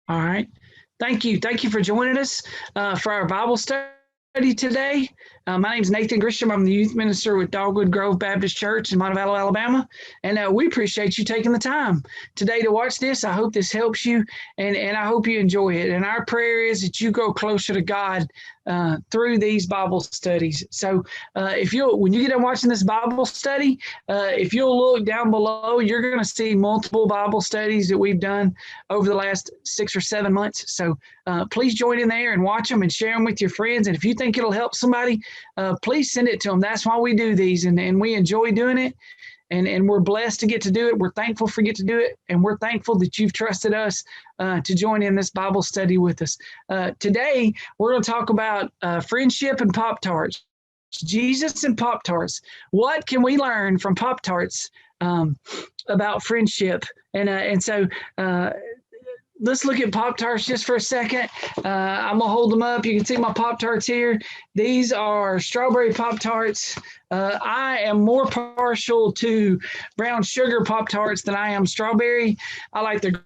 All right. Thank you. Thank you for joining us for our Bible study today. My name is Nathan Grisham. I'm the youth minister with Dogwood Grove Baptist Church in Montevallo, Alabama. And we appreciate you taking the time today to watch this. I hope this helps you, and I hope you enjoy it. And our prayer is that you grow closer to God through these Bible studies. So when you get done watching this Bible study, if you'll look down below, you're going to see multiple Bible studies that we've done over the last 6 or 7 months. So please join in there and watch them and share them with your friends. And if you think it'll help somebody, please send it to them. That's why we do these, and we enjoy doing it. And we're blessed to get to do it. We're thankful for get to do it. And we're thankful that you've trusted us to join in this Bible study with us. Today, we're going to talk about friendship and Poptarts. Jesus and Poptarts. What can we learn from Poptarts about friendship? And so let's look at Poptarts just for a second. I'm going to hold them up. You can see my Poptarts here. These are strawberry Poptarts. I am more partial to brown sugar Poptarts than I am strawberry. I like the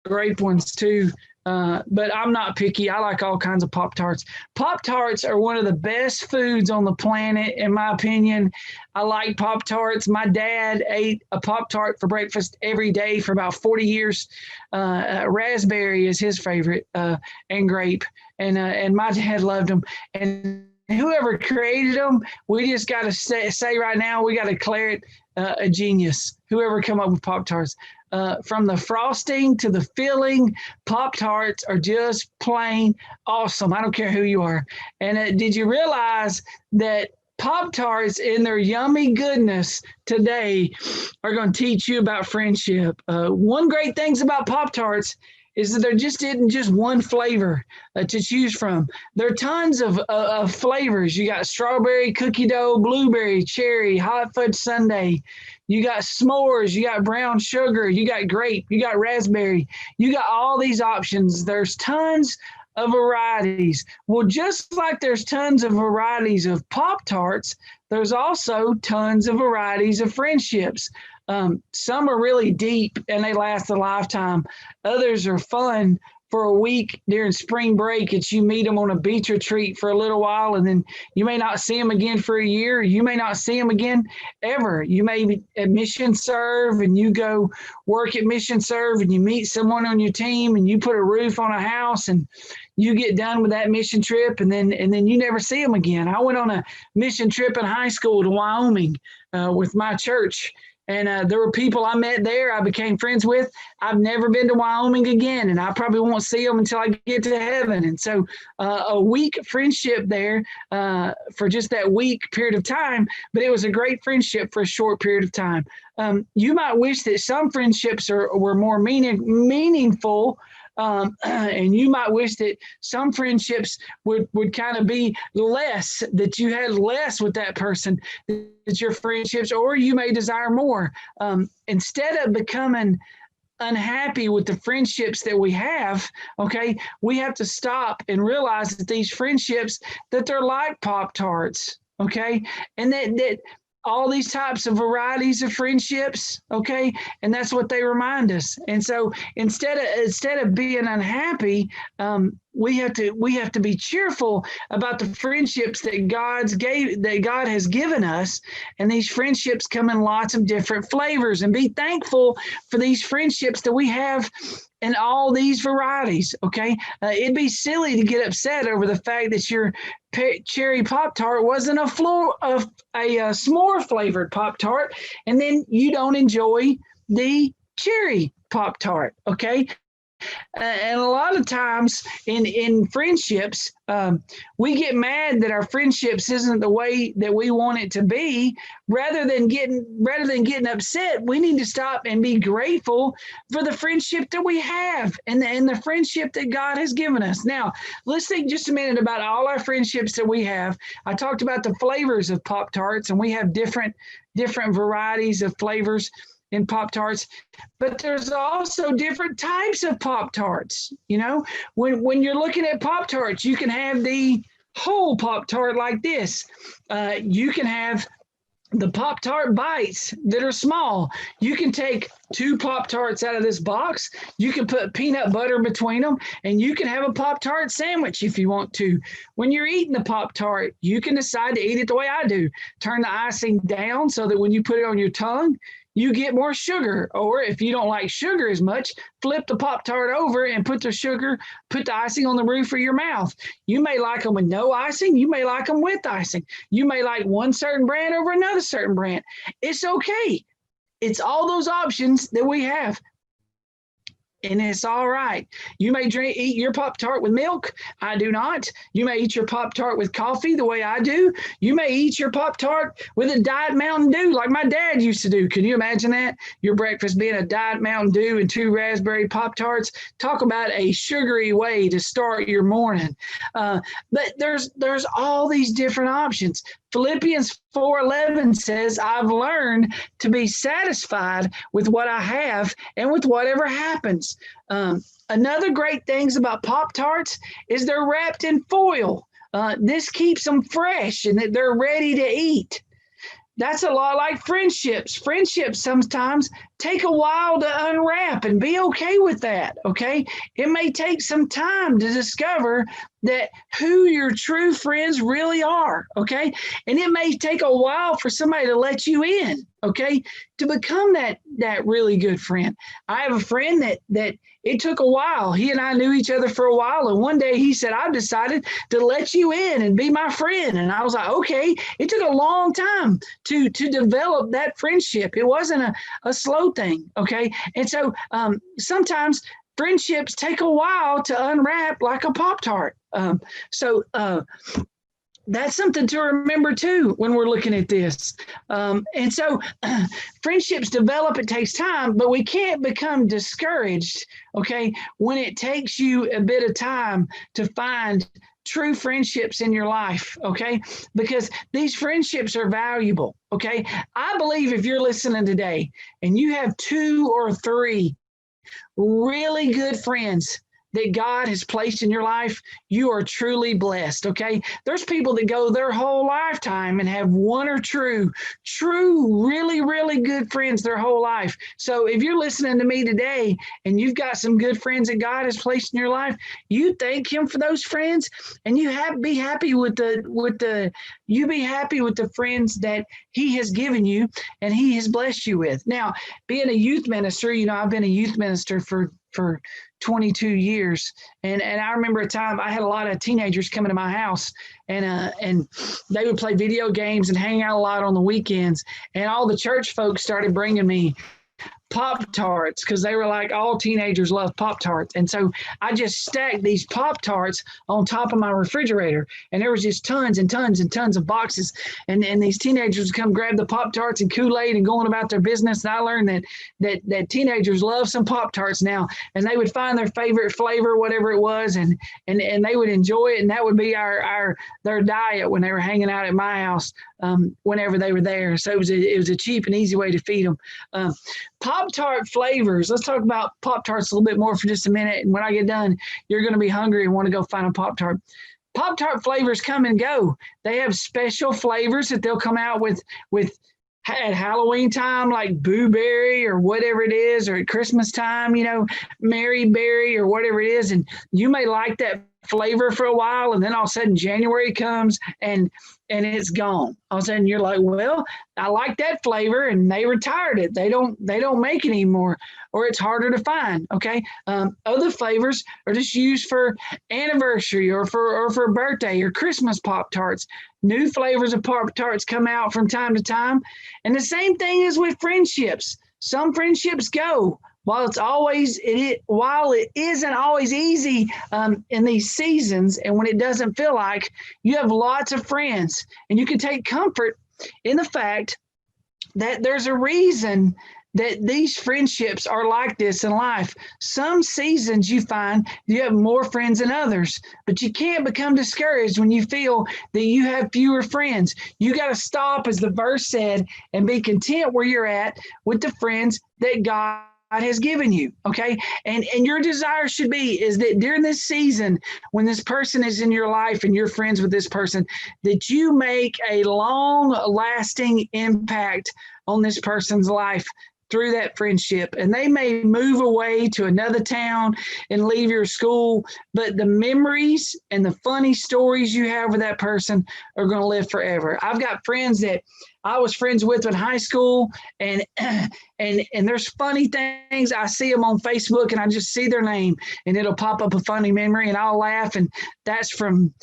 grape ones too, but I'm not picky. I like all kinds of Poptarts. Poptarts are one of the best foods on the planet, in my opinion. I like Poptarts. My dad ate a Poptart for breakfast every day for about 40 years. Raspberry is his favorite, and grape. And my dad loved them. And whoever created them, we just got to say right now, we got to declare it a genius. Whoever come up with Pop-Tarts. From the frosting to the filling, Pop-Tarts are just plain awesome. I don't care who you are. And did you realize that Pop-Tarts in their yummy goodness today are going to teach you about friendship? One great thing about Pop-Tarts is that there just isn't just one flavor to choose from. There are tons of flavors. You got strawberry, cookie dough, blueberry, cherry, hot fudge sundae. You got s'mores, you got brown sugar, you got grape, you got raspberry. You got all these options. There's tons of varieties. Well, just like there's tons of varieties of Pop-Tarts, there's also tons of varieties of friendships. Some are really deep and they last a lifetime. Others are fun for a week during spring break. It's you meet them on a beach retreat for a little while, and then you may not see them again for a year. You may not see them again ever. You may be at Mission Serve and you go work at Mission Serve and you meet someone on your team and you put a roof on a house and you get done with that mission trip, and then you never see them again. I went on a mission trip in high school to Wyoming with my church. And there were people I met there I became friends with. I've never been to Wyoming again, and I probably won't see them until I get to heaven. And so a week friendship there for just that week period of time, but it was a great friendship for a short period of time. You might wish that some friendships were more meaningful, and you might wish that some friendships would kind of be less, that you had less with that person, that your friendships, or you may desire more. Instead of becoming unhappy with the friendships that we have, okay, we have to stop and realize that these friendships, that they're like Pop-Tarts, okay, and that all these types of varieties of friendships, okay, and that's what they remind us. And so instead of being unhappy, we have to be cheerful about the friendships that God has given us, and these friendships come in lots of different flavors, and be thankful for these friendships that we have in all these varieties. Okay, it'd be silly to get upset over the fact that your cherry Pop-Tart wasn't a s'more flavored Pop-Tart, and then you don't enjoy the cherry Pop-Tart. Okay. And a lot of times in friendships, we get mad that our friendships isn't the way that we want it to be. Rather than getting upset, we need to stop and be grateful for the friendship that we have and the friendship that God has given us. Now, let's think just a minute about all our friendships that we have. I talked about the flavors of Pop-Tarts, and we have different varieties of flavors in Pop-Tarts, but there's also different types of Pop-Tarts. You know, when you're looking at Pop-Tarts, you can have the whole Pop-Tart like this. You can have the Pop-Tart bites that are small. You can take 2 Pop-Tarts out of this box. You can put peanut butter between them, and you can have a Pop-Tart sandwich if you want to. When you're eating the Pop-Tart, you can decide to eat it the way I do. Turn the icing down so that when you put it on your tongue, you get more sugar. Or if you don't like sugar as much, flip the Pop-Tart over and put the icing on the roof of your mouth. You may like them with no icing. You may like them with icing. You may like one certain brand over another certain brand. It's okay. It's all those options that we have. And it's all right. You may eat your Pop-Tart with milk. I do not. You may eat your Pop-Tart with coffee the way I do. You may eat your Pop-Tart with a Diet Mountain Dew like my dad used to do. Can you imagine that? Your breakfast being a Diet Mountain Dew and 2 raspberry Pop-Tarts. Talk about a sugary way to start your morning. But there's all these different options. Philippians 4:11 says, I've learned to be satisfied with what I have and with whatever happens. Another great things about Pop-Tarts is they're wrapped in foil. This keeps them fresh and that they're ready to eat. That's a lot like friendships. Friendships sometimes take a while to unwrap, and be okay with that, okay? It may take some time to discover that who your true friends really are, okay? And it may take a while for somebody to let you in, okay, to become that really good friend. I have a friend that it took a while. He and I knew each other for a while, and one day he said, I've decided to let you in and be my friend. And I was like, okay. It took a long time to develop that friendship. It wasn't a slow thing, okay? And so sometimes friendships take a while to unwrap like a Pop-Tart. So that's something to remember too when we're looking at this. And so friendships develop, it takes time, but we can't become discouraged, okay, when it takes you a bit of time to find true friendships in your life, okay, because these friendships are valuable, okay. I believe if you're listening today and you have 2 or 3 really good friends that God has placed in your life, you are truly blessed, okay? There's people that go their whole lifetime and have 1 or 2 true, really, really good friends their whole life. So if you're listening to me today and you've got some good friends that God has placed in your life, you thank Him for those friends, and you be happy with the friends that He has given you and He has blessed you with. Now, being a youth minister, I've been a youth minister for 22 years. And I remember a time I had a lot of teenagers coming to my house, and they would play video games and hang out a lot on the weekends. And all the church folks started bringing me Pop-Tarts because they were like, all teenagers love Pop-Tarts. And so I just stacked these Pop-Tarts on top of my refrigerator, and there was just tons and tons and tons of boxes. And these teenagers would come grab the Pop-Tarts and Kool-Aid and going about their business. And I learned that teenagers love some Pop-Tarts now, and they would find their favorite flavor, whatever it was, and they would enjoy it. And that would be their diet when they were hanging out at my house whenever they were there. So it was a cheap and easy way to feed them. Pop-Tart flavors. Let's talk about Pop-Tarts a little bit more for just a minute. And when I get done, you're going to be hungry and want to go find a Pop-Tart. Pop-Tart flavors come and go. They have special flavors that they'll come out with at Halloween time, like Boo Berry or whatever it is, or at Christmas time, Mary Berry or whatever it is. And you may like that flavor for a while, and then all of a sudden January comes and it's gone. All of a sudden you're like, well, I like that flavor, and they retired it. They don't make it anymore, or it's harder to find. Okay. Other flavors are just used for anniversary or for birthday or Christmas Pop-Tarts. New flavors of Pop-Tarts come out from time to time. And the same thing is with friendships. Some friendships go. While it isn't always easy in these seasons, and when it doesn't feel like, you have lots of friends, and you can take comfort in the fact that there's a reason that these friendships are like this in life. Some seasons you find you have more friends than others, but you can't become discouraged when you feel that you have fewer friends. You got to stop, as the verse said, and be content where you're at with the friends that God has given you. Okay. And your desire should be is that during this season, when this person is in your life and you're friends with this person, that you make a long lasting impact on this person's life through that friendship. And they may move away to another town and leave your school, but the memories and the funny stories you have with that person are going to live forever. I've got friends that I was friends with in high school, and there's funny things. I see them on Facebook and I just see their name and it'll pop up a funny memory and I'll laugh. And that's from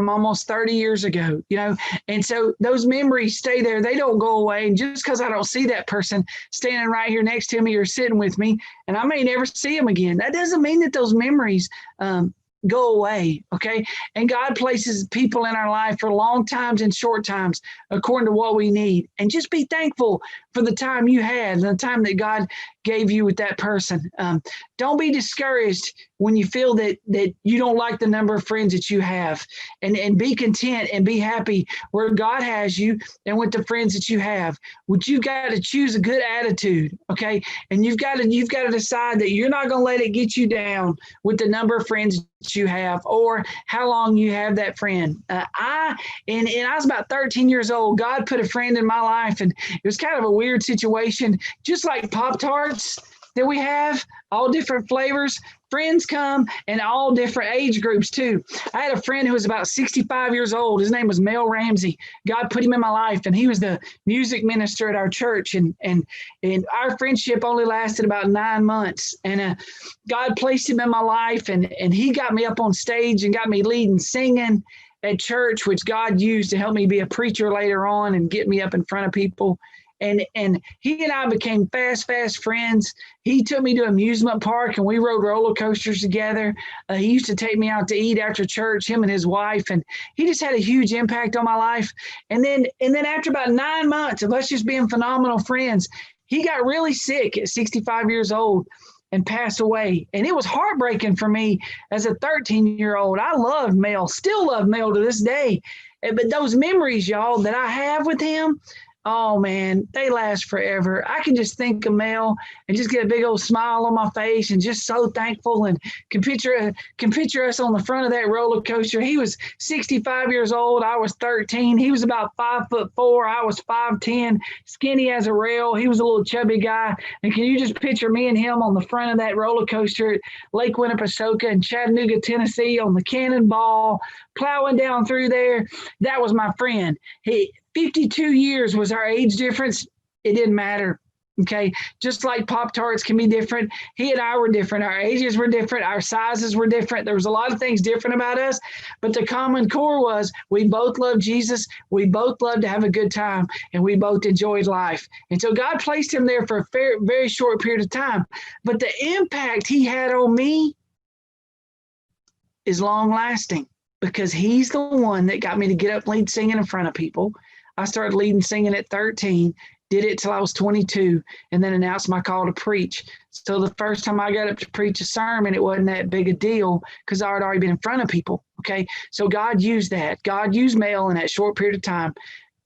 almost 30 years ago, you know? And so those memories stay there. They don't go away. And just because I don't see that person standing right here next to me or sitting with me, and I may never see them again, that doesn't mean that those memories, go away. Okay. And God places people in our life for long times and short times according to what we need. And just be thankful for the time you had and the time that God gave you with that person. Don't be discouraged when you feel that you don't like the number of friends that you have, and be content and be happy where God has you and with the friends that you have. But you've got to choose a good attitude. Okay. And you've got to decide that you're not going to let it get you down with the number of friends you have or how long you have that friend. I was about 13 years old. God put a friend in my life, and it was kind of a weird situation, just like Poptarts that we have, all different flavors. Friends come in all different age groups too. I had a friend who was about 65 years old. His name was Mel Ramsey. God put him in my life, and he was the music minister at our church. And our friendship only lasted about 9 months. And God placed him in my life, and he got me up on stage and got me leading singing at church, which God used to help me be a preacher later on and get me up in front of people. And he and I became fast friends. He took me to amusement park and we rode roller coasters together. He used to take me out to eat after church, him and his wife, and he just had a huge impact on my life. And then after about 9 months of us just being phenomenal friends, he got really sick at 65 years old and passed away. And it was heartbreaking for me as a 13-year-old. I loved Mel, still love Mel to this day. But those memories, y'all, that I have with him, oh man, they last forever. I can just think of Mel and just get a big old smile on my face and just so thankful, and can picture us on the front of that roller coaster. He was 65 years old. I was 13. He was about 5'4". I was 5'10", skinny as a rail. He was a little chubby guy. And can you just picture me and him on the front of that roller coaster at Lake Winnipesaukee in Chattanooga, Tennessee on the Cannonball, plowing down through there? That was my friend. 52 years was our age difference. It didn't matter. Okay. Just like Pop-Tarts can be different. He and I were different. Our ages were different. Our sizes were different. There was a lot of things different about us, but the common core was we both loved Jesus. We both loved to have a good time, and we both enjoyed life. And so God placed him there for a very short period of time, but the impact he had on me is long lasting, because he's the one that got me to get up, lead singing in front of people. I started leading singing at 13, did it till I was 22, and then announced my call to preach. So the first time I got up to preach a sermon, it wasn't that big a deal because I had already been in front of people. Okay. So God used that. God used Mel in that short period of time,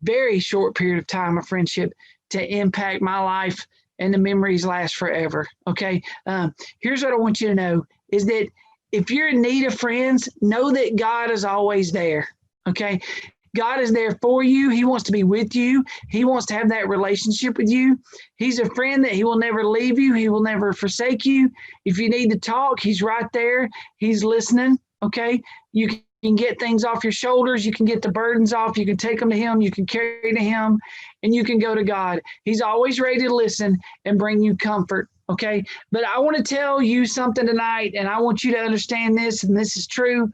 very short period of time of friendship, to impact my life, and the memories last forever. Okay. Here's what I want you to know is that if you're in need of friends, know that God is always there. Okay. God is there for you. He wants to be with you. He wants to have that relationship with you. He's a friend that he will never leave you. He will never forsake you. If you need to talk, he's right there. He's listening. Okay. You can get things off your shoulders. You can get the burdens off. You can take them to him. You can carry to him, and you can go to God. He's always ready to listen and bring you comfort. Okay. But I want to tell you something tonight, and I want you to understand this, and this is true.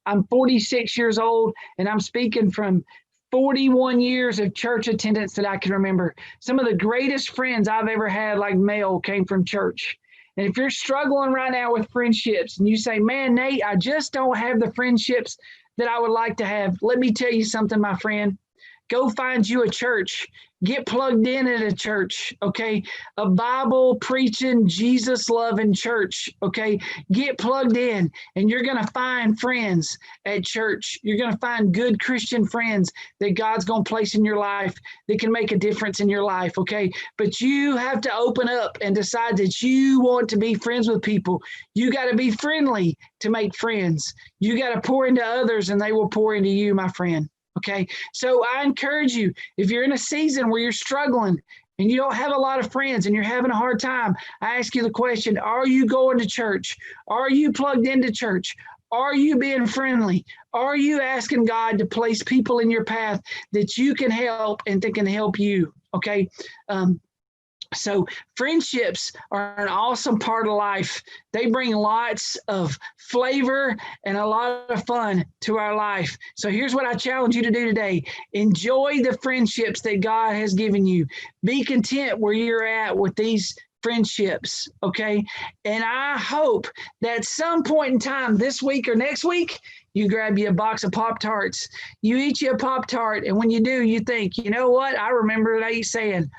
I'm 46 years old, and I'm speaking from 41 years of church attendance that I can remember. Some of the greatest friends I've ever had, like Mel, came from church. And if you're struggling right now with friendships and you say, man, Nate, I just don't have the friendships that I would like to have, let me tell you something, my friend. Go find you a church. Get plugged in at a church, okay? A Bible preaching, Jesus loving church, okay? Get plugged in, and you're going to find friends at church. You're going to find good Christian friends that God's going to place in your life that can make a difference in your life, okay? But you have to open up and decide that you want to be friends with people. You got to be friendly to make friends. You got to pour into others, and they will pour into you, my friend. Okay, so I encourage you, if you're in a season where you're struggling and you don't have a lot of friends and you're having a hard time, I ask you the question, are you going to church? Are you plugged into church? Are you being friendly? Are you asking God to place people in your path that you can help and that can help you? Okay, so friendships are an awesome part of life. They bring lots of flavor and a lot of fun to our life. So here's what I challenge you to do today. Enjoy the friendships that God has given you. Be content where you're at with these friendships, okay? And I hope that at some point in time this week or next week, you grab you a box of Poptarts. You eat you a Pop-Tart, and when you do, you think, you know what? I remember they saying,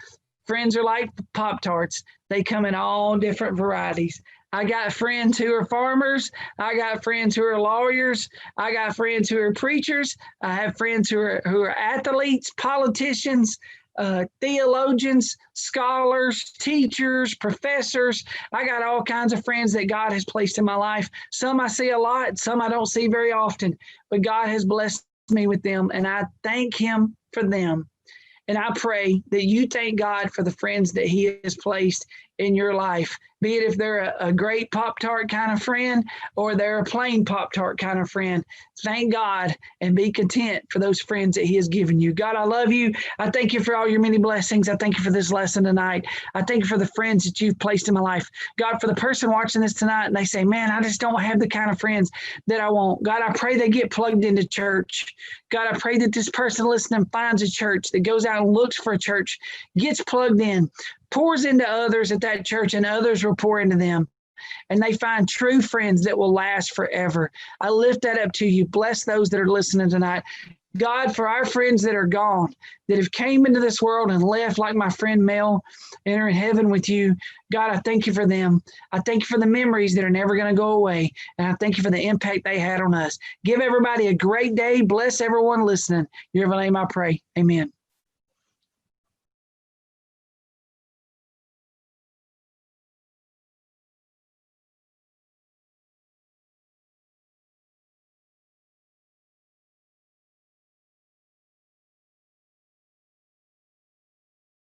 friends are like Pop-Tarts. They come in all different varieties. I got friends who are farmers. I got friends who are lawyers. I got friends who are preachers. I have friends who are athletes, politicians, theologians, scholars, teachers, professors. I got all kinds of friends that God has placed in my life. Some I see a lot, some I don't see very often, but God has blessed me with them, and I thank Him for them. And I pray that you thank God for the friends that He has placed in your life, be it if they're a great Pop-Tart kind of friend or they're a plain Pop-Tart kind of friend. Thank God and be content for those friends that He has given you. God, I love you. I thank you for all your many blessings. I thank you for this lesson tonight. I thank you for the friends that you've placed in my life. God, for the person watching this tonight and they say, man, I just don't have the kind of friends that I want. God, I pray they get plugged into church. God, I pray that this person listening finds a church, that goes out and looks for a church, gets plugged in, pours into others at that church, and others will pour into them. And they find true friends that will last forever. I lift that up to you. Bless those that are listening tonight. God, for our friends that are gone, that have came into this world and left, like my friend Mel, and are in heaven with you, God, I thank you for them. I thank you for the memories that are never going to go away. And I thank you for the impact they had on us. Give everybody a great day. Bless everyone listening. In your name I pray. Amen.